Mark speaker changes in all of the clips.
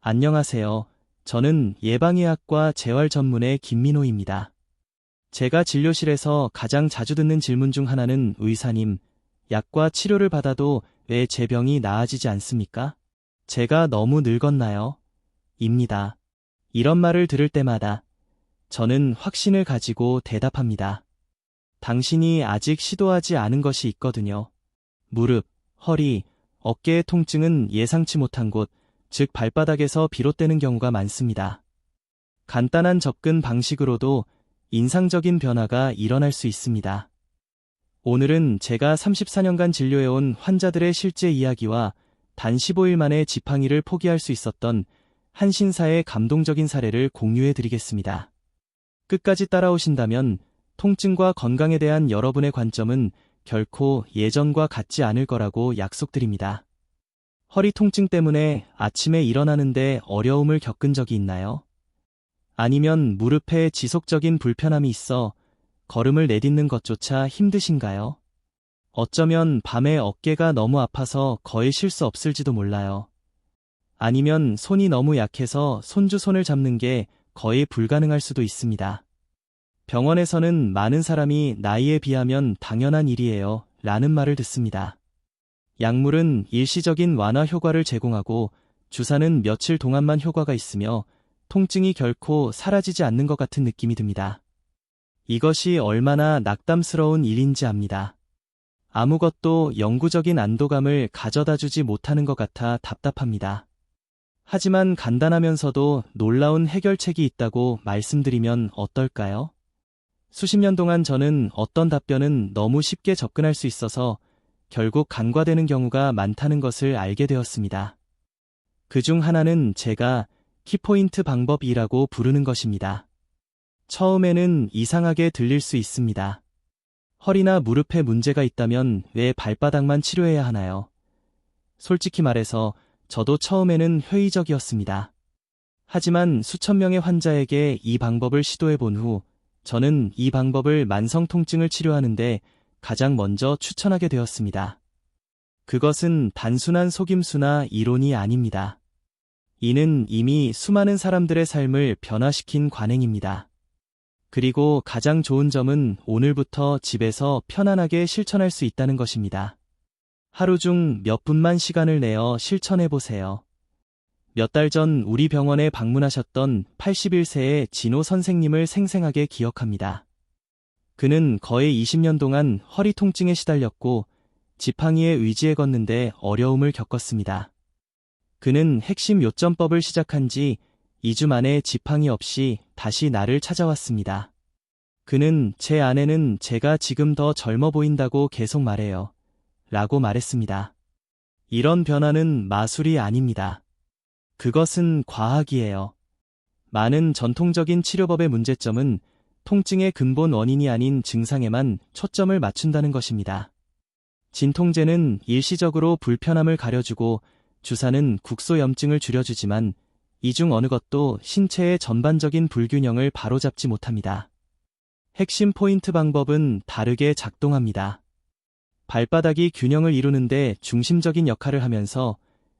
Speaker 1: 안녕하세요. 저는 예방의학과 재활 전문의 김민호입니다. 제가 진료실에서 가장 자주 듣는 질문 중 하나는 의사님, 약과 치료를 받아도 왜 제 병이 나아지지 않습니까? 제가 너무 늙었나요? 입니다. 이런 말을 들을 때마다 저는 확신을 가지고 대답합니다. 당신이 아직 시도하지 않은 것이 있거든요. 무릎, 허리, 어깨의 통증은 예상치 못한 곳, 즉 발바닥에서 비롯되는 경우가 많습니다. 간단한 접근 방식으로도 인상적인 변화가 일어날 수 있습니다. 오늘은 제가 34년간 진료해온 환자들의 실제 이야기와 단 15일 만에 지팡이를 포기할 수 있었던 한 신사의 감동적인 사례를 공유해 드리겠습니다. 끝까지 따라오신다면 통증과 건강에 대한 여러분의 관점은 결코 예전과 같지 않을 거라고 약속드립니다. 허리 통증 때문에 아침에 일어나는데 어려움을 겪은 적이 있나요? 아니면 무릎에 지속적인 불편함이 있어 걸음을 내딛는 것조차 힘드신가요? 어쩌면 밤에 어깨가 너무 아파서 거의 쉴 수 없을지도 몰라요. 아니면 손이 너무 약해서 손주손을 잡는 게 거의 불가능할 수도 있습니다. 병원에서는 많은 사람이 나이에 비하면 당연한 일이에요 라는 말을 듣습니다. 약물은 일시적인 완화 효과를 제공하고 주사는 며칠 동안만 효과가 있으며 통증이 결코 사라지지 않는 것 같은 느낌이 듭니다. 이것이 얼마나 낙담스러운 일인지 압니다. 아무것도 영구적인 안도감을 가져다 주지 못하는 것 같아 답답합니다. 하지만 간단하면서도 놀라운 해결책이 있다고 말씀드리면 어떨까요? 수십 년 동안 저는 어떤 답변은 너무 쉽게 접근할 수 있어서 결국 간과되는 경우가 많다는 것을 알게 되었습니다. 그중 하나는 제가 키포인트 방법이라고 부르는 것입니다. 처음에는 이상하게 들릴 수 있습니다. 허리나 무릎에 문제가 있다면 왜 발바닥만 치료해야 하나요? 솔직히 말해서 저도 처음에는 회의적이었습니다. 하지만 수천 명의 환자에게 이 방법을 시도해 본 후 저는 이 방법을 만성 통증을 치료하는데 가장 먼저 추천하게 되었습니다. 그것은 단순한 속임수나 이론이 아닙니다. 이는 이미 수많은 사람들의 삶을 변화시킨 관행입니다. 그리고 가장 좋은 점은 오늘부터 집에서 편안하게 실천할 수 있다는 것입니다. 하루 중 몇 분만 시간을 내어 실천해 보세요. 몇 달 전 우리 병원에 방문하셨던 81세의 진호 선생님을 생생하게 기억합니다. 그는 거의 20년 동안 허리 통증에 시달렸고 지팡이에 의지해 걷는데 어려움을 겪었습니다. 그는 핵심 요점법을 시작한 지 2주 만에 지팡이 없이 다시 나를 찾아왔습니다. 그는 제 아내는 제가 지금 더 젊어 보인다고 계속 말해요. 라고 말했습니다. 이런 변화는 마술이 아닙니다. 그것은 과학이에요. 많은 전통적인 치료법의 문제점은 통증의 근본 원인이 아닌 증상에만 초점을 맞춘다는 것입니다. 진통제는 일시적으로 불편함을 가려주고 주사는 국소염증을 줄여주지만 이 중 어느 것도 신체의 전반적인 불균형을 바로잡지 못합니다. 핵심 포인트 방법은 다르게 작동합니다. 발바닥이 균형을 이루는데 중심적인 역할을 하면서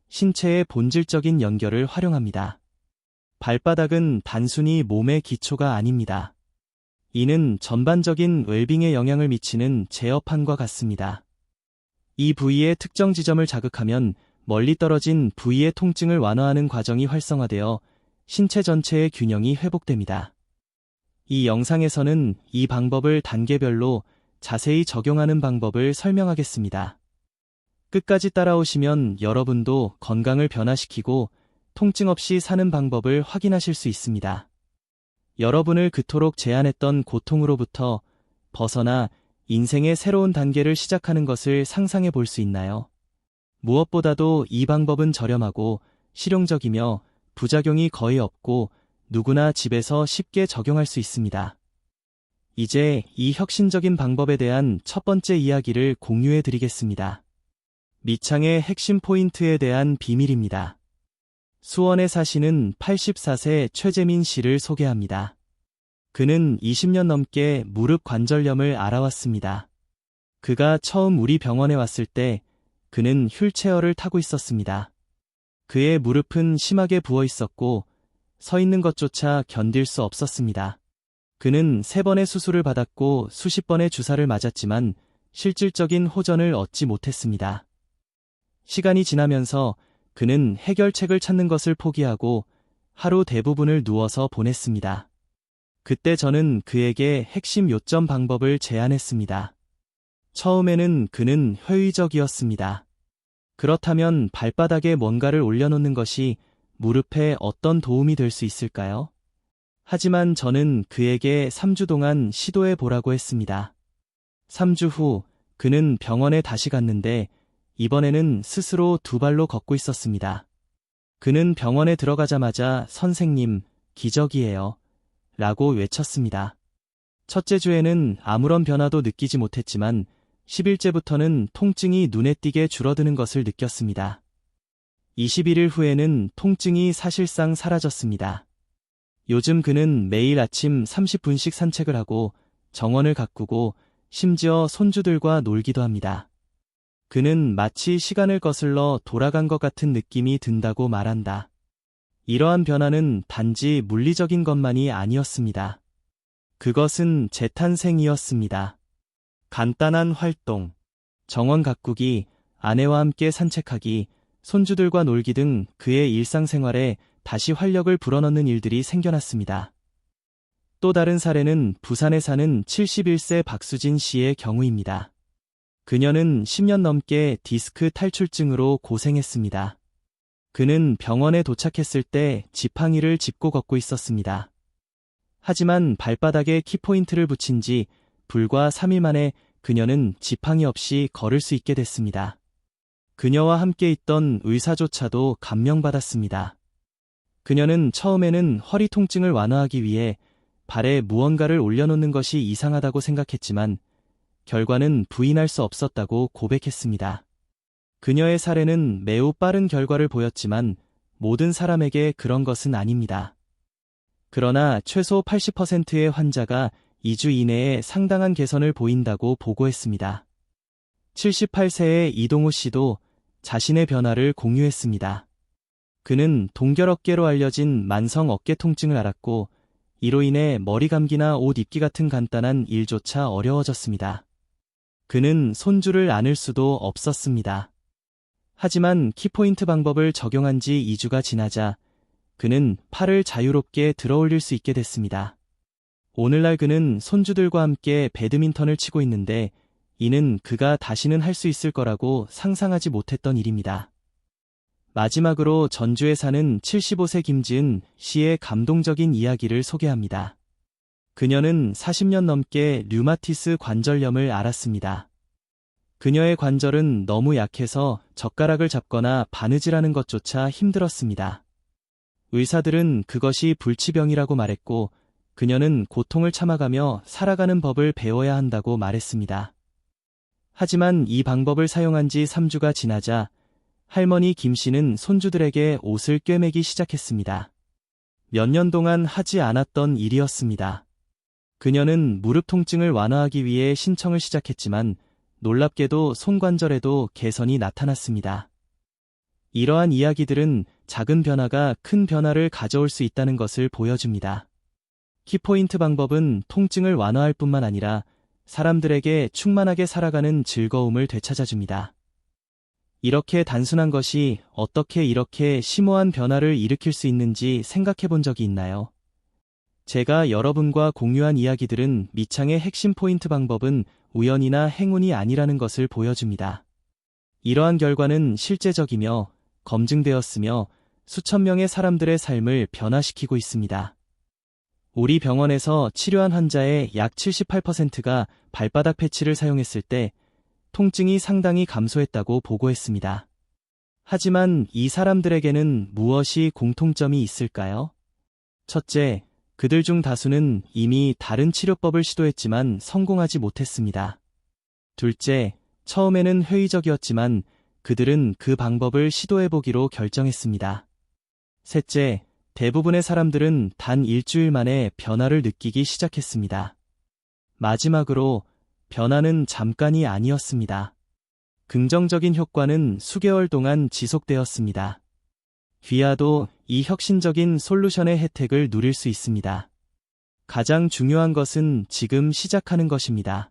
Speaker 1: 신체의 본질적인 연결을 활용합니다. 발바닥은 단순히 몸의 기초가 아닙니다. 이는 전반적인 웰빙에 영향을 미치는 제어판과 같습니다. 이 부위의 특정 지점을 자극하면 멀리 떨어진 부위의 통증을 완화하는 과정이 활성화되어 신체 전체의 균형이 회복됩니다. 이 영상에서는 이 방법을 단계별로 자세히 적용하는 방법을 설명하겠습니다. 끝까지 따라오시면 여러분도 건강을 변화시키고 통증 없이 사는 방법을 확인하실 수 있습니다. 여러분을 그토록 제한했던 고통으로부터 벗어나 인생의 새로운 단계를 시작하는 것을 상상해 볼 수 있나요? 무엇보다도 이 방법은 저렴하고 실용적이며 부작용이 거의 없고 누구나 집에서 쉽게 적용할 수 있습니다. 이제 이 혁신적인 방법에 대한 첫 번째 이야기를 공유해 드리겠습니다. 밑창의 핵심 포인트에 대한 비밀입니다. 수원에 사시는 84세 최재민 씨를 소개합니다. 그는 20년 넘게 무릎 관절염을 앓아왔습니다. 그가 처음 우리 병원에 왔을 때 그는 휠체어를 타고 있었습니다. 그의 무릎은 심하게 부어 있었고 서 있는 것조차 견딜 수 없었습니다. 그는 3번의 수술을 받았고 수십 번의 주사를 맞았지만 실질적인 호전을 얻지 못했습니다. 시간이 지나면서 그는 해결책을 찾는 것을 포기하고 하루 대부분을 누워서 보냈습니다. 그때 저는 그에게 핵심 요점 방법을 제안했습니다. 처음에는 그는 회의적이었습니다. 그렇다면 발바닥에 뭔가를 올려놓는 것이 무릎에 어떤 도움이 될 수 있을까요? 하지만 저는 그에게 3주 동안 시도해 보라고 했습니다. 3주 후 그는 병원에 다시 갔는데 이번에는 스스로 2발로 걷고 있었습니다. 그는 병원에 들어가자마자 선생님, 기적이에요. 라고 외쳤습니다. 첫째 주에는 아무런 변화도 느끼지 못했지만 10일째부터는 통증이 눈에 띄게 줄어드는 것을 느꼈습니다. 21일 후에는 통증이 사실상 사라졌습니다. 요즘 그는 매일 아침 30분씩 산책을 하고 정원을 가꾸고 심지어 손주들과 놀기도 합니다. 그는 마치 시간을 거슬러 돌아간 것 같은 느낌이 든다고 말한다. 이러한 변화는 단지 물리적인 것만이 아니었습니다. 그것은 재탄생이었습니다. 간단한 활동, 정원 가꾸기, 아내와 함께 산책하기, 손주들과 놀기 등 그의 일상생활에 다시 활력을 불어넣는 일들이 생겨났습니다. 또 다른 사례는 부산에 사는 71세 박수진 씨의 경우입니다. 그녀는 10년 넘게 디스크 탈출증으로 고생했습니다. 그는 병원에 도착했을 때 지팡이를 짚고 걷고 있었습니다. 하지만 발바닥에 키포인트를 붙인 지 불과 3일 만에 그녀는 지팡이 없이 걸을 수 있게 됐습니다. 그녀와 함께 있던 의사조차도 감명받았습니다. 그녀는 처음에는 허리 통증을 완화하기 위해 발에 무언가를 올려놓는 것이 이상하다고 생각했지만 결과는 부인할 수 없었다고 고백했습니다. 그녀의 사례는 매우 빠른 결과를 보였지만 모든 사람에게 그런 것은 아닙니다. 그러나 최소 80%의 환자가 2주 이내에 상당한 개선을 보인다고 보고했습니다. 78세의 이동호 씨도 자신의 변화를 공유했습니다. 그는 동결어깨로 알려진 만성 어깨 통증을 앓았고 이로 인해 머리 감기나 옷 입기 같은 간단한 일조차 어려워졌습니다. 그는 손주를 안을 수도 없었습니다. 하지만 키포인트 방법을 적용한 지 2주가 지나자 그는 팔을 자유롭게 들어올릴 수 있게 됐습니다. 오늘날 그는 손주들과 함께 배드민턴을 치고 있는데 이는 그가 다시는 할 수 있을 거라고 상상하지 못했던 일입니다. 마지막으로 전주에 사는 75세 김지은 씨의 감동적인 이야기를 소개합니다. 그녀는 40년 넘게 류마티스 관절염을 앓았습니다. 그녀의 관절은 너무 약해서 젓가락을 잡거나 바느질하는 것조차 힘들었습니다. 의사들은 그것이 불치병이라고 말했고 그녀는 고통을 참아가며 살아가는 법을 배워야 한다고 말했습니다. 하지만 이 방법을 사용한 지 3주가 지나자 할머니 김 씨는 손주들에게 옷을 꿰매기 시작했습니다. 몇 년 동안 하지 않았던 일이었습니다. 그녀는 무릎 통증을 완화하기 위해 신청을 시작했지만 놀랍게도 손관절에도 개선이 나타났습니다. 이러한 이야기들은 작은 변화가 큰 변화를 가져올 수 있다는 것을 보여줍니다. 키포인트 방법은 통증을 완화할 뿐만 아니라 사람들에게 충만하게 살아가는 즐거움을 되찾아줍니다. 이렇게 단순한 것이 어떻게 이렇게 심오한 변화를 일으킬 수 있는지 생각해 본 적이 있나요? 제가 여러분과 공유한 이야기들은 미창의 핵심 포인트 방법은 우연이나 행운이 아니라는 것을 보여줍니다. 이러한 결과는 실제적이며 검증되었으며 수천 명의 사람들의 삶을 변화시키고 있습니다. 우리 병원에서 치료한 환자의 약 78%가 발바닥 패치를 사용했을 때 통증이 상당히 감소했다고 보고했습니다. 하지만 이 사람들에게는 무엇이 공통점이 있을까요? 첫째, 그들 중 다수는 이미 다른 치료법을 시도했지만 성공하지 못했습니다. 둘째, 처음에는 회의적이었지만 그들은 그 방법을 시도해보기로 결정했습니다. 셋째, 대부분의 사람들은 단 일주일 만에 변화를 느끼기 시작했습니다. 마지막으로 변화는 잠깐이 아니었습니다. 긍정적인 효과는 수개월 동안 지속되었습니다. 귀하도 이 혁신적인 솔루션의 혜택을 누릴 수 있습니다. 가장 중요한 것은 지금 시작하는 것입니다.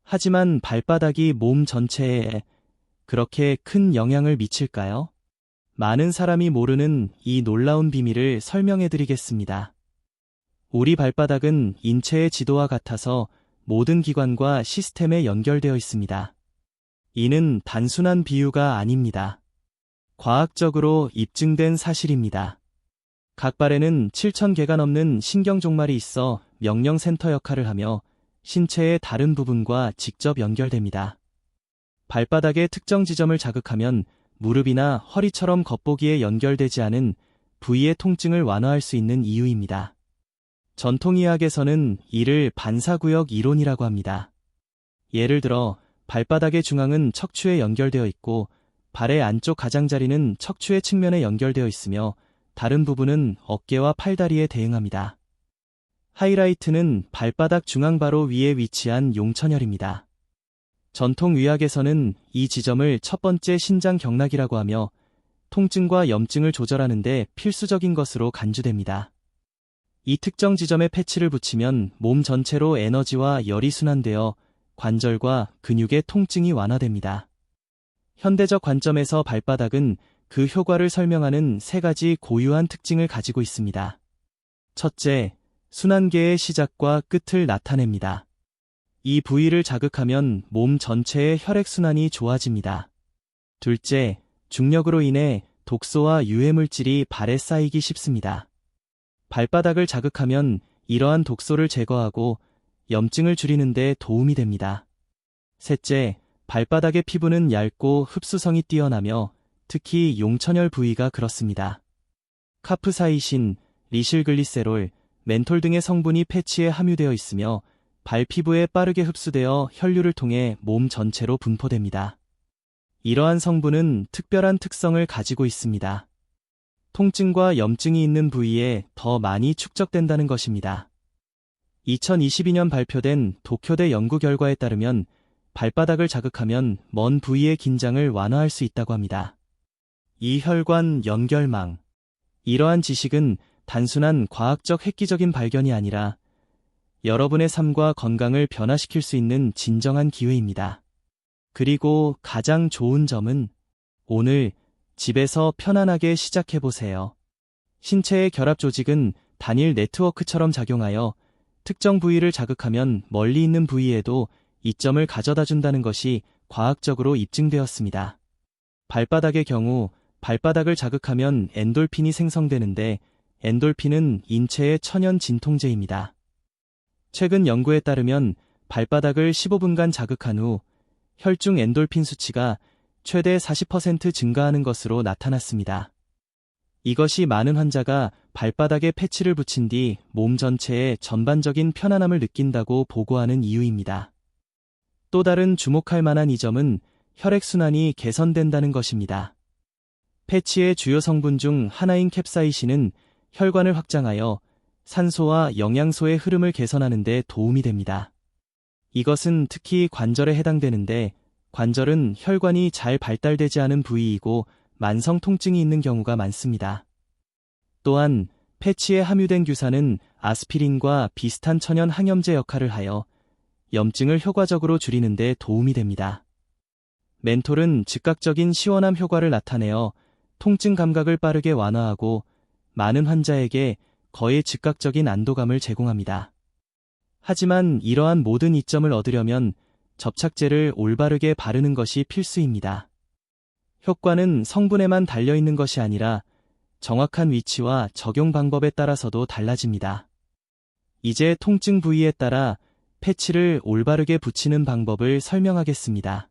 Speaker 1: 하지만 발바닥이 몸 전체에 그렇게 큰 영향을 미칠까요? 많은 사람이 모르는 이 놀라운 비밀을 설명해 드리겠습니다. 우리 발바닥은 인체의 지도와 같아서 모든 기관과 시스템에 연결되어 있습니다. 이는 단순한 비유가 아닙니다. 과학적으로 입증된 사실입니다. 각 발에는 7,000개가 넘는 신경종말이 있어 명령센터 역할을 하며 신체의 다른 부분과 직접 연결됩니다. 발바닥의 특정 지점을 자극하면 무릎이나 허리처럼 겉보기에 연결되지 않은 부위의 통증을 완화할 수 있는 이유입니다. 전통의학에서는 이를 반사구역 이론이라고 합니다. 예를 들어 발바닥의 중앙은 척추에 연결되어 있고 발의 안쪽 가장자리는 척추의 측면에 연결되어 있으며 다른 부분은 어깨와 팔다리에 대응합니다. 하이라이트는 발바닥 중앙 바로 위에 위치한 용천혈입니다. 전통의학에서는 이 지점을 첫 번째 신장 경락이라고 하며 통증과 염증을 조절하는 데 필수적인 것으로 간주됩니다. 이 특정 지점에 패치를 붙이면 몸 전체로 에너지와 열이 순환되어 관절과 근육의 통증이 완화됩니다. 현대적 관점에서 발바닥은 그 효과를 설명하는 세 가지 고유한 특징을 가지고 있습니다. 첫째, 순환계의 시작과 끝을 나타냅니다. 이 부위를 자극하면 몸 전체의 혈액순환이 좋아집니다. 둘째, 중력으로 인해 독소와 유해물질이 발에 쌓이기 쉽습니다. 발바닥을 자극하면 이러한 독소를 제거하고 염증을 줄이는 데 도움이 됩니다. 셋째, 발바닥의 피부는 얇고 흡수성이 뛰어나며 특히 용천혈 부위가 그렇습니다. 카프사이신, 리실글리세롤, 멘톨 등의 성분이 패치에 함유되어 있으며 발 피부에 빠르게 흡수되어 혈류를 통해 몸 전체로 분포됩니다. 이러한 성분은 특별한 특성을 가지고 있습니다. 통증과 염증이 있는 부위에 더 많이 축적된다는 것입니다. 2022년 발표된 도쿄대 연구 결과에 따르면 발바닥을 자극하면 먼 부위의 긴장을 완화할 수 있다고 합니다. 이 혈관 연결망. 이러한 지식은 단순한 과학적 획기적인 발견이 아니라 여러분의 삶과 건강을 변화시킬 수 있는 진정한 기회입니다. 그리고 가장 좋은 점은 오늘 집에서 편안하게 시작해보세요. 신체의 결합 조직은 단일 네트워크처럼 작용하여 특정 부위를 자극하면 멀리 있는 부위에도 이점을 가져다 준다는 것이 과학적으로 입증되었습니다. 발바닥의 경우 발바닥을 자극하면 엔돌핀이 생성되는데 엔돌핀은 인체의 천연 진통제입니다. 최근 연구에 따르면 발바닥을 15분간 자극한 후 혈중 엔돌핀 수치가 최대 40% 증가하는 것으로 나타났습니다. 이것이 많은 환자가 발바닥에 패치를 붙인 뒤 몸 전체에 전반적인 편안함을 느낀다고 보고하는 이유입니다. 또 다른 주목할 만한 이 점은 혈액순환이 개선된다는 것입니다. 패치의 주요 성분 중 하나인 캡사이신은 혈관을 확장하여 산소와 영양소의 흐름을 개선하는 데 도움이 됩니다. 이것은 특히 관절에 해당되는데 관절은 혈관이 잘 발달되지 않은 부위이고 만성 통증이 있는 경우가 많습니다. 또한 패치에 함유된 규산은 아스피린과 비슷한 천연 항염제 역할을 하여 염증을 효과적으로 줄이는 데 도움이 됩니다. 멘톨은 즉각적인 시원함 효과를 나타내어 통증 감각을 빠르게 완화하고 많은 환자에게 거의 즉각적인 안도감을 제공합니다. 하지만 이러한 모든 이점을 얻으려면 접착제를 올바르게 바르는 것이 필수입니다. 효과는 성분에만 달려있는 것이 아니라 정확한 위치와 적용 방법에 따라서도 달라집니다. 이제 통증 부위에 따라 패치를 올바르게 붙이는 방법을 설명하겠습니다.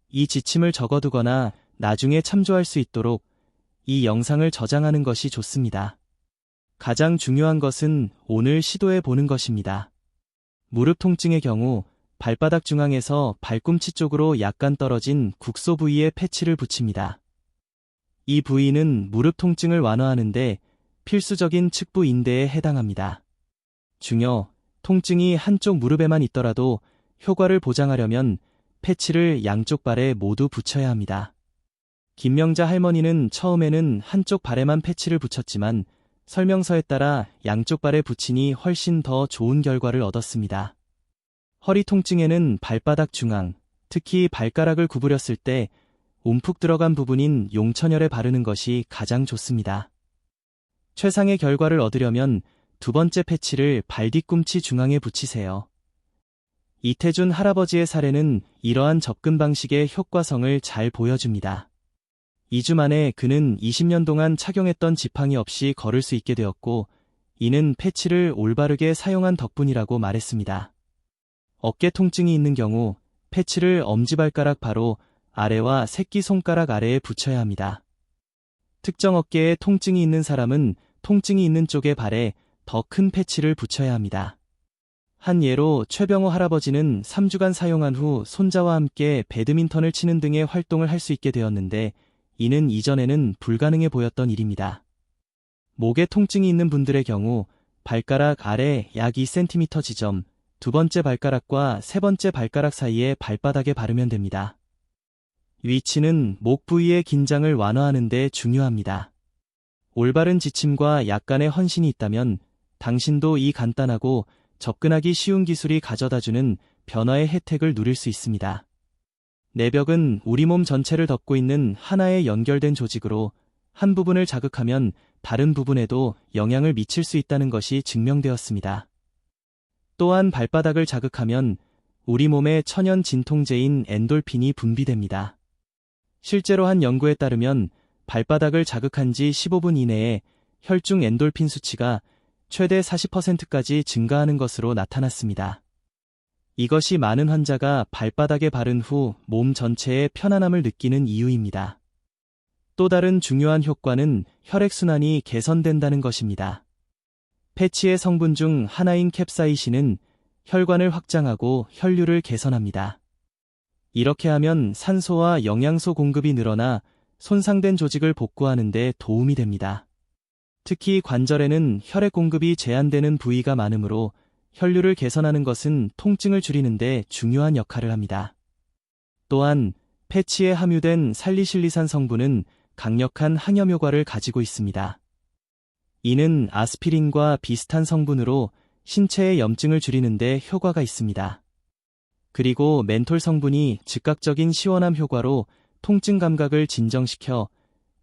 Speaker 1: 이 지침을 적어두거나 나중에 참조할 수 있도록 이 영상을 저장하는 것이 좋습니다. 가장 중요한 것은 오늘 시도해 보는 것입니다. 무릎 통증의 경우 발바닥 중앙에서 발꿈치 쪽으로 약간 떨어진 국소 부위에 패치를 붙입니다. 이 부위는 무릎 통증을 완화하는데 필수적인 측부 인대에 해당합니다. 중요, 통증이 한쪽 무릎에만 있더라도 효과를 보장하려면 패치를 양쪽 발에 모두 붙여야 합니다. 김명자 할머니는 처음에는 한쪽 발에만 패치를 붙였지만 설명서에 따라 양쪽 발에 붙이니 훨씬 더 좋은 결과를 얻었습니다. 허리 통증에는 발바닥 중앙, 특히 발가락을 구부렸을 때 움푹 들어간 부분인 용천혈에 바르는 것이 가장 좋습니다. 최상의 결과를 얻으려면 두 번째 패치를 발 뒤꿈치 중앙에 붙이세요. 이태준 할아버지의 사례는 이러한 접근 방식의 효과성을 잘 보여줍니다. 2주 만에 그는 20년 동안 착용했던 지팡이 없이 걸을 수 있게 되었고, 이는 패치를 올바르게 사용한 덕분이라고 말했습니다. 어깨 통증이 있는 경우 패치를 엄지발가락 바로 아래와 새끼손가락 아래에 붙여야 합니다. 특정 어깨에 통증이 있는 사람은 통증이 있는 쪽의 발에 더 큰 패치를 붙여야 합니다. 한 예로 최병호 할아버지는 3주간 사용한 후 손자와 함께 배드민턴을 치는 등의 활동을 할 수 있게 되었는데, 이는 이전에는 불가능해 보였던 일입니다. 목에 통증이 있는 분들의 경우 발가락 아래 약 2cm 지점, 두 번째 발가락과 세 번째 발가락 사이에 발바닥에 바르면 됩니다. 위치는 목 부위의 긴장을 완화하는 데 중요합니다. 올바른 지침과 약간의 헌신이 있다면 당신도 이 간단하고 접근하기 쉬운 기술이 가져다주는 변화의 혜택을 누릴 수 있습니다. 내벽은 우리 몸 전체를 덮고 있는 하나의 연결된 조직으로 한 부분을 자극하면 다른 부분에도 영향을 미칠 수 있다는 것이 증명되었습니다. 또한 발바닥을 자극하면 우리 몸의 천연 진통제인 엔돌핀이 분비됩니다. 실제로 한 연구에 따르면 발바닥을 자극한 지 15분 이내에 혈중 엔돌핀 수치가 최대 40%까지 증가하는 것으로 나타났습니다. 이것이 많은 환자가 발바닥에 바른 후 몸 전체의 편안함을 느끼는 이유입니다. 또 다른 중요한 효과는 혈액순환이 개선된다는 것입니다. 패치의 성분 중 하나인 캡사이신은 혈관을 확장하고 혈류를 개선합니다. 이렇게 하면 산소와 영양소 공급이 늘어나 손상된 조직을 복구하는 데 도움이 됩니다. 특히 관절에는 혈액 공급이 제한되는 부위가 많으므로 혈류를 개선하는 것은 통증을 줄이는 데 중요한 역할을 합니다. 또한 패치에 함유된 살리실리산 성분은 강력한 항염 효과를 가지고 있습니다. 이는 아스피린과 비슷한 성분으로 신체의 염증을 줄이는 데 효과가 있습니다. 그리고 멘톨 성분이 즉각적인 시원함 효과로 통증 감각을 진정시켜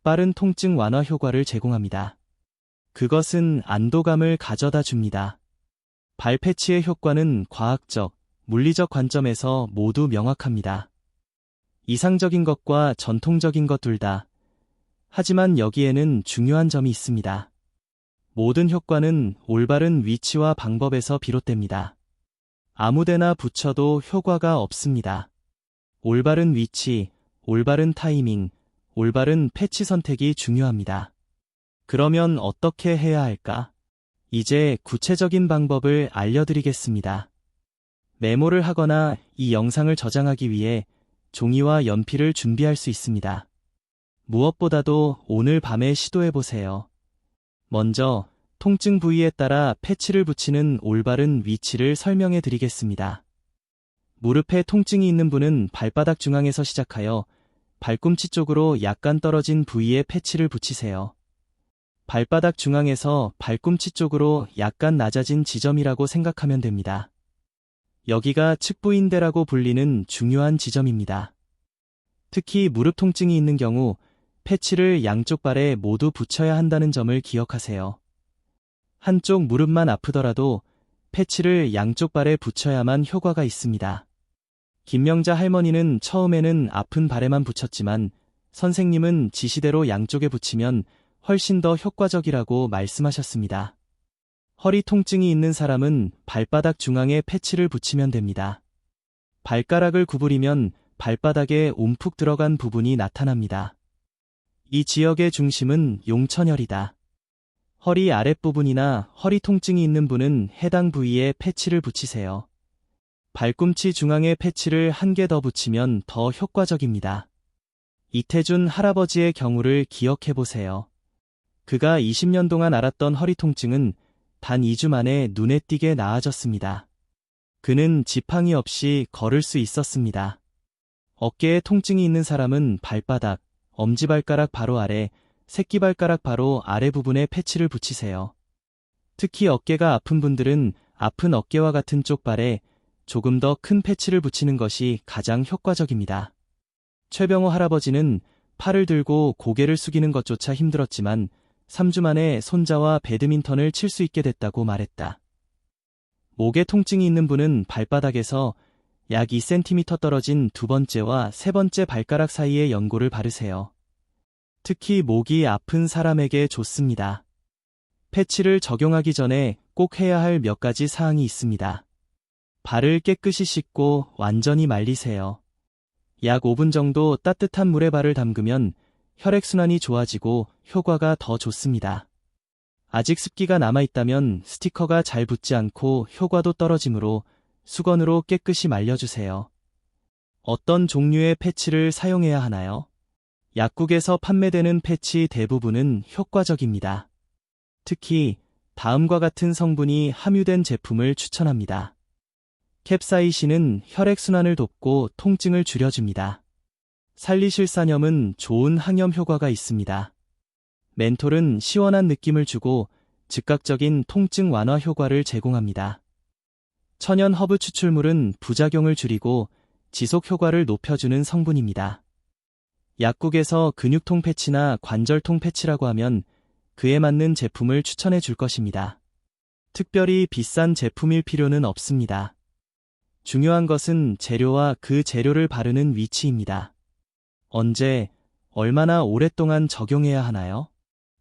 Speaker 1: 빠른 통증 완화 효과를 제공합니다. 그것은 안도감을 가져다 줍니다. 발 패치의 효과는 과학적, 물리적 관점에서 모두 명확합니다. 이상적인 것과 전통적인 것 둘 다. 하지만 여기에는 중요한 점이 있습니다. 모든 효과는 올바른 위치와 방법에서 비롯됩니다. 아무데나 붙여도 효과가 없습니다. 올바른 위치, 올바른 타이밍, 올바른 패치 선택이 중요합니다. 그러면 어떻게 해야 할까? 이제 구체적인 방법을 알려드리겠습니다. 메모를 하거나 이 영상을 저장하기 위해 종이와 연필을 준비할 수 있습니다. 무엇보다도 오늘 밤에 시도해보세요. 먼저 통증 부위에 따라 패치를 붙이는 올바른 위치를 설명해 드리겠습니다. 무릎에 통증이 있는 분은 발바닥 중앙에서 시작하여 발꿈치 쪽으로 약간 떨어진 부위에 패치를 붙이세요. 발바닥 중앙에서 발꿈치 쪽으로 약간 낮아진 지점이라고 생각하면 됩니다. 여기가 측부인대라고 불리는 중요한 지점입니다. 특히 무릎 통증이 있는 경우 패치를 양쪽 발에 모두 붙여야 한다는 점을 기억하세요. 한쪽 무릎만 아프더라도 패치를 양쪽 발에 붙여야만 효과가 있습니다. 김명자 할머니는 처음에는 아픈 발에만 붙였지만 선생님은 지시대로 양쪽에 붙이면 훨씬 더 효과적이라고 말씀하셨습니다. 허리 통증이 있는 사람은 발바닥 중앙에 패치를 붙이면 됩니다. 발가락을 구부리면 발바닥에 움푹 들어간 부분이 나타납니다. 이 지역의 중심은 용천혈이다. 허리 아랫부분이나 허리 통증이 있는 분은 해당 부위에 패치를 붙이세요. 발꿈치 중앙에 패치를 한 개 더 붙이면 더 효과적입니다. 이태준 할아버지의 경우를 기억해보세요. 그가 20년 동안 앓았던 허리 통증은 단 2주 만에 눈에 띄게 나아졌습니다. 그는 지팡이 없이 걸을 수 있었습니다. 어깨에 통증이 있는 사람은 발바닥, 엄지발가락 바로 아래, 새끼발가락 바로 아래 부분에 패치를 붙이세요. 특히 어깨가 아픈 분들은 아픈 어깨와 같은 쪽발에 조금 더 큰 패치를 붙이는 것이 가장 효과적입니다. 최병호 할아버지는 팔을 들고 고개를 숙이는 것조차 힘들었지만 3주 만에 손자와 배드민턴을 칠 수 있게 됐다고 말했다. 목에 통증이 있는 분은 발바닥에서 약 2cm 떨어진 두 번째와 세 번째 발가락 사이에 연고를 바르세요. 특히 목이 아픈 사람에게 좋습니다. 패치를 적용하기 전에 꼭 해야 할 몇 가지 사항이 있습니다. 발을 깨끗이 씻고 완전히 말리세요. 약 5분 정도 따뜻한 물에 발을 담그면 혈액순환이 좋아지고 효과가 더 좋습니다. 아직 습기가 남아있다면 스티커가 잘 붙지 않고 효과도 떨어지므로 수건으로 깨끗이 말려주세요. 어떤 종류의 패치를 사용해야 하나요? 약국에서 판매되는 패치 대부분은 효과적입니다. 특히 다음과 같은 성분이 함유된 제품을 추천합니다. 캡사이신은 혈액순환을 돕고 통증을 줄여줍니다. 살리실사염은 좋은 항염 효과가 있습니다. 멘톨은 시원한 느낌을 주고 즉각적인 통증 완화 효과를 제공합니다. 천연 허브 추출물은 부작용을 줄이고 지속 효과를 높여주는 성분입니다. 약국에서 근육통 패치나 관절통 패치라고 하면 그에 맞는 제품을 추천해 줄 것입니다. 특별히 비싼 제품일 필요는 없습니다. 중요한 것은 재료와 그 재료를 바르는 위치입니다. 언제, 얼마나 오랫동안 적용해야 하나요?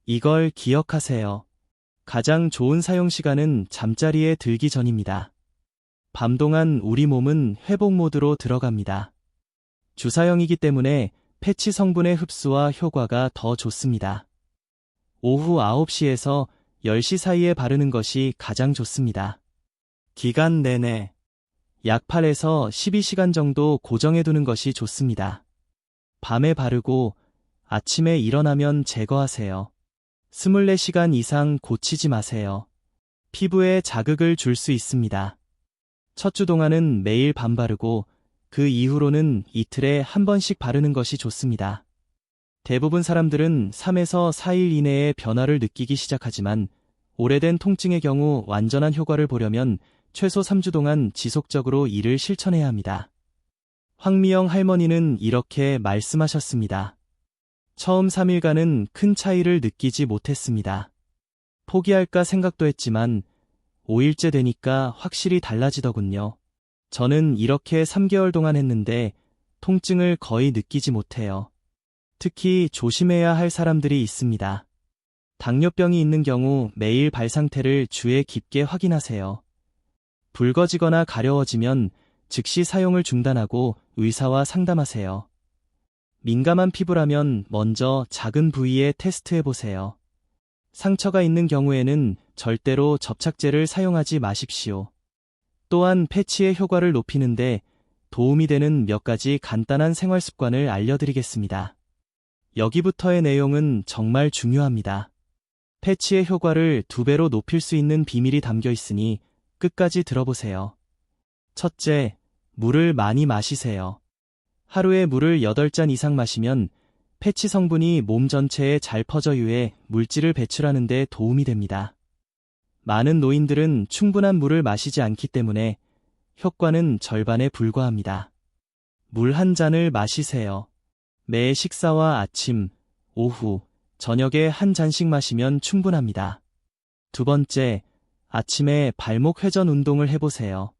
Speaker 1: 이걸 기억하세요. 가장 좋은 사용 시간은 잠자리에 들기 전입니다. 밤 동안 우리 몸은 회복 모드로 들어갑니다. 주사형이기 때문에 패치 성분의 흡수와 효과가 더 좋습니다. 오후 9시에서 10시 사이에 바르는 것이 가장 좋습니다. 기간 내내 약 8에서 12시간 정도 고정해 두는 것이 좋습니다. 밤에 바르고 아침에 일어나면 제거하세요. 24시간 이상 고치지 마세요. 피부에 자극을 줄 수 있습니다. 첫 주 동안은 매일 밤 바르고 그 이후로는 이틀에 한 번씩 바르는 것이 좋습니다. 대부분 사람들은 3에서 4일 이내에 변화를 느끼기 시작하지만 오래된 통증의 경우 완전한 효과를 보려면 최소 3주 동안 지속적으로 이를 실천해야 합니다. 황미영 할머니는 이렇게 말씀하셨습니다. 처음 3일간은 큰 차이를 느끼지 못했습니다. 포기할까 생각도 했지만 5일째 되니까 확실히 달라지더군요. 저는 이렇게 3개월 동안 했는데 통증을 거의 느끼지 못해요. 특히 조심해야 할 사람들이 있습니다. 당뇨병이 있는 경우 매일 발 상태를 주에 깊게 확인하세요. 붉어지거나 가려워지면 즉시 사용을 중단하고 의사와 상담하세요. 민감한 피부라면 먼저 작은 부위에 테스트해보세요. 상처가 있는 경우에는 절대로 접착제를 사용하지 마십시오. 또한 패치의 효과를 높이는데 도움이 되는 몇 가지 간단한 생활 습관을 알려드리겠습니다. 여기부터의 내용은 정말 중요합니다. 패치의 효과를 2배로 높일 수 있는 비밀이 담겨 있으니 끝까지 들어보세요. 첫째, 물을 많이 마시세요. 하루에 물을 8잔 이상 마시면 패치 성분이 몸 전체에 잘 퍼져 유해 물질을 배출하는 데 도움이 됩니다. 많은 노인들은 충분한 물을 마시지 않기 때문에 효과는 절반에 불과합니다. 물 한 잔을 마시세요. 매 식사와 아침, 오후, 저녁에 한 잔씩 마시면 충분합니다. 두 번째, 아침에 발목 회전 운동을 해보세요.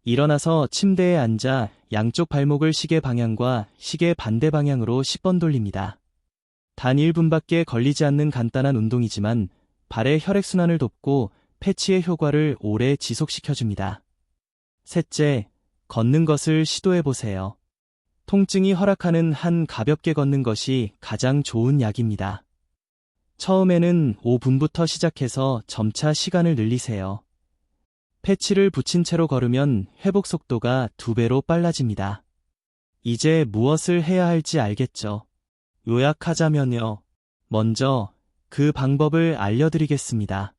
Speaker 1: 일어나서 침대에 앉아 양쪽 발목을 시계 방향과 시계 반대 방향으로 10번 돌립니다. 단 1분밖에 걸리지 않는 간단한 운동이지만 발의 혈액순환을 돕고 패치의 효과를 오래 지속시켜줍니다. 셋째, 걷는 것을 시도해보세요. 통증이 허락하는 한 가볍게 걷는 것이 가장 좋은 약입니다. 처음에는 5분부터 시작해서 점차 시간을 늘리세요. 패치를 붙인 채로 걸으면 회복 속도가 2배로 빨라집니다. 이제 무엇을 해야 할지 알겠죠? 요약하자면요. 먼저 그 방법을 알려드리겠습니다.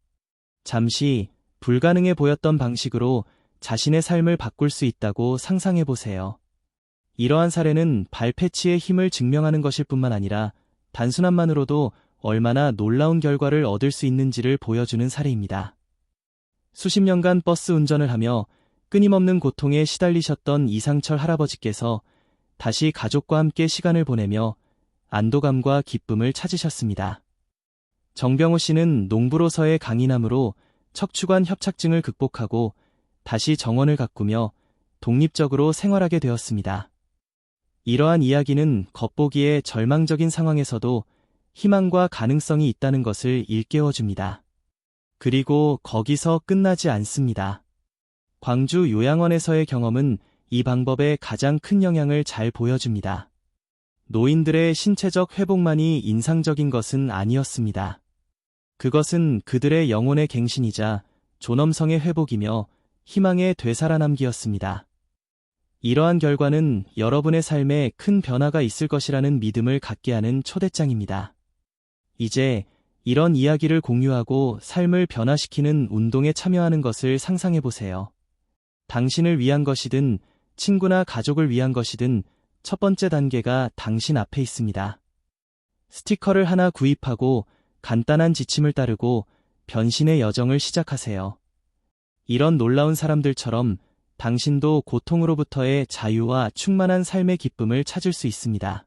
Speaker 1: 잠시 불가능해 보였던 방식으로 자신의 삶을 바꿀 수 있다고 상상해보세요. 이러한 사례는 발 패치의 힘을 증명하는 것일 뿐만 아니라 단순함만으로도 얼마나 놀라운 결과를 얻을 수 있는지를 보여주는 사례입니다. 수십 년간 버스 운전을 하며 끊임없는 고통에 시달리셨던 이상철 할아버지께서 다시 가족과 함께 시간을 보내며 안도감과 기쁨을 찾으셨습니다. 정병호 씨는 농부로서의 강인함으로 척추관 협착증을 극복하고 다시 정원을 가꾸며 독립적으로 생활하게 되었습니다. 이러한 이야기는 겉보기에 절망적인 상황에서도 희망과 가능성이 있다는 것을 일깨워줍니다. 그리고 거기서 끝나지 않습니다. 광주 요양원에서의 경험은 이 방법에 가장 큰 영향을 잘 보여줍니다. 노인들의 신체적 회복만이 인상적인 것은 아니었습니다. 그것은 그들의 영혼의 갱신이자 존엄성의 회복이며 희망의 되살아남기였습니다. 이러한 결과는 여러분의 삶에 큰 변화가 있을 것이라는 믿음을 갖게 하는 초대장입니다. 이제 이런 이야기를 공유하고 삶을 변화시키는 운동에 참여하는 것을 상상해 보세요. 당신을 위한 것이든 친구나 가족을 위한 것이든 첫 번째 단계가 당신 앞에 있습니다. 스티커를 하나 구입하고 간단한 지침을 따르고 변신의 여정을 시작하세요. 이런 놀라운 사람들처럼 당신도 고통으로부터의 자유와 충만한 삶의 기쁨을 찾을 수 있습니다.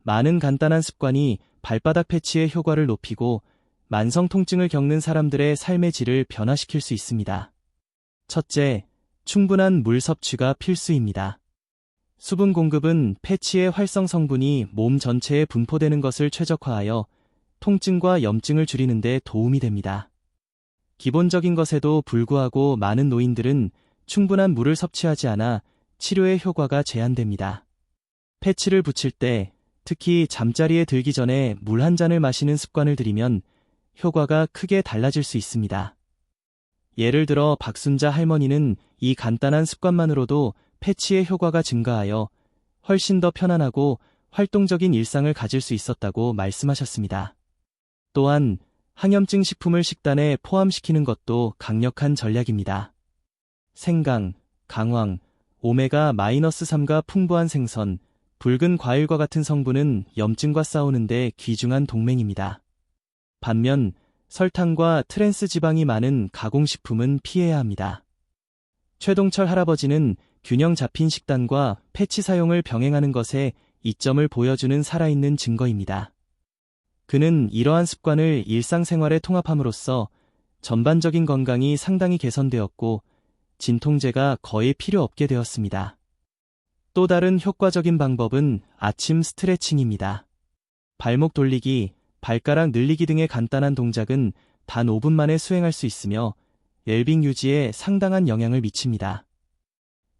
Speaker 1: 많은 간단한 습관이 발바닥 패치의 효과를 높이고 만성 통증을 겪는 사람들의 삶의 질을 변화시킬 수 있습니다. 첫째, 충분한 물 섭취가 필수입니다. 수분 공급은 패치의 활성 성분이 몸 전체에 분포되는 것을 최적화하여 통증과 염증을 줄이는 데 도움이 됩니다. 기본적인 것에도 불구하고 많은 노인들은 충분한 물을 섭취하지 않아 치료의 효과가 제한됩니다. 패치를 붙일 때 특히 잠자리에 들기 전에 물 한 잔을 마시는 습관을 들이면 효과가 크게 달라질 수 있습니다. 예를 들어 박순자 할머니는 이 간단한 습관만으로도 패치의 효과가 증가하여 훨씬 더 편안하고 활동적인 일상을 가질 수 있었다고 말씀하셨습니다. 또한 항염증 식품을 식단에 포함시키는 것도 강력한 전략입니다. 생강, 강황, 오메가-3가 풍부한 생선, 붉은 과일과 같은 성분은 염증과 싸우는데 귀중한 동맹입니다. 반면 설탕과 트랜스 지방이 많은 가공식품은 피해야 합니다. 최동철 할아버지는 균형 잡힌 식단과 패치 사용을 병행하는 것에 이점을 보여주는 살아있는 증거입니다. 그는 이러한 습관을 일상생활에 통합함으로써 전반적인 건강이 상당히 개선되었고 진통제가 거의 필요 없게 되었습니다. 또 다른 효과적인 방법은 아침 스트레칭입니다. 발목 돌리기, 발가락 늘리기 등의 간단한 동작은 단 5분 만에 수행할 수 있으며 웰빙 유지에 상당한 영향을 미칩니다.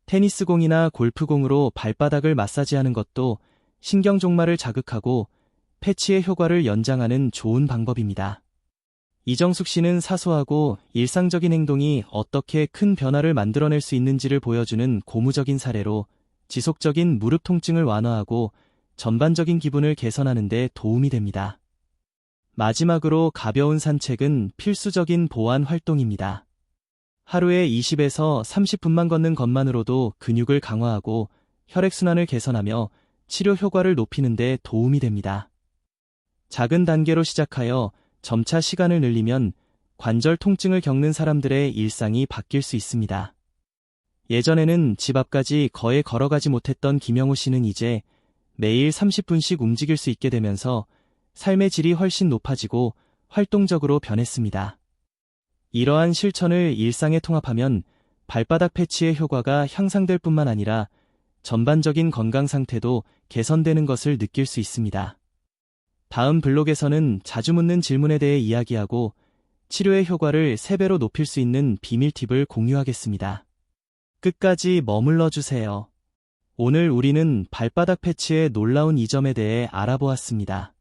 Speaker 1: 테니스공이나 골프공으로 발바닥을 마사지하는 것도 신경 종말을 자극하고 패치의 효과를 연장하는 좋은 방법입니다. 이정숙 씨는 사소하고 일상적인 행동이 어떻게 큰 변화를 만들어낼 수 있는지를 보여주는 고무적인 사례로 지속적인 무릎 통증을 완화하고 전반적인 기분을 개선하는 데 도움이 됩니다. 마지막으로 가벼운 산책은 필수적인 보완 활동입니다. 하루에 20에서 30분만 걷는 것만으로도 근육을 강화하고 혈액순환을 개선하며 치료 효과를 높이는 데 도움이 됩니다. 작은 단계로 시작하여 점차 시간을 늘리면 관절 통증을 겪는 사람들의 일상이 바뀔 수 있습니다. 예전에는 집 앞까지 거의 걸어가지 못했던 김영호 씨는 이제 매일 30분씩 움직일 수 있게 되면서 삶의 질이 훨씬 높아지고 활동적으로 변했습니다. 이러한 실천을 일상에 통합하면 발바닥 패치의 효과가 향상될 뿐만 아니라 전반적인 건강 상태도 개선되는 것을 느낄 수 있습니다. 다음 블록에서는 자주 묻는 질문에 대해 이야기하고 치료의 효과를 3배로 높일 수 있는 비밀 팁을 공유하겠습니다. 끝까지 머물러 주세요. 오늘 우리는 발바닥 패치의 놀라운 이점에 대해 알아보았습니다.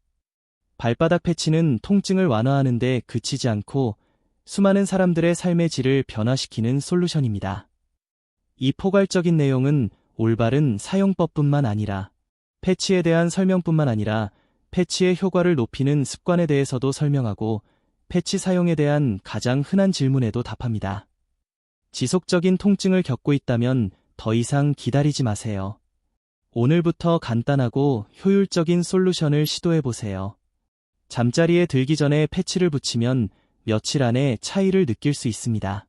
Speaker 1: 발바닥 패치는 통증을 완화하는 데 그치지 않고 수많은 사람들의 삶의 질을 변화시키는 솔루션입니다. 이 포괄적인 내용은 올바른 사용법뿐만 아니라 패치에 대한 설명뿐만 아니라 패치의 효과를 높이는 습관에 대해서도 설명하고 패치 사용에 대한 가장 흔한 질문에도 답합니다. 지속적인 통증을 겪고 있다면 더 이상 기다리지 마세요. 오늘부터 간단하고 효율적인 솔루션을 시도해보세요. 잠자리에 들기 전에 패치를 붙이면 며칠 안에 차이를 느낄 수 있습니다.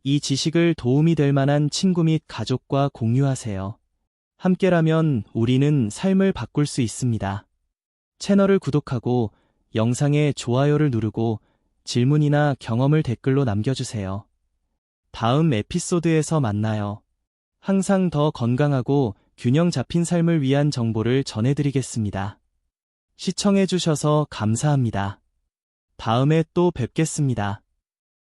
Speaker 1: 이 지식을 도움이 될 만한 친구 및 가족과 공유하세요. 함께라면 우리는 삶을 바꿀 수 있습니다. 채널을 구독하고 영상에 좋아요를 누르고 질문이나 경험을 댓글로 남겨주세요. 다음 에피소드에서 만나요. 항상 더 건강하고 균형 잡힌 삶을 위한 정보를 전해드리겠습니다. 시청해주셔서 감사합니다. 다음에 또 뵙겠습니다.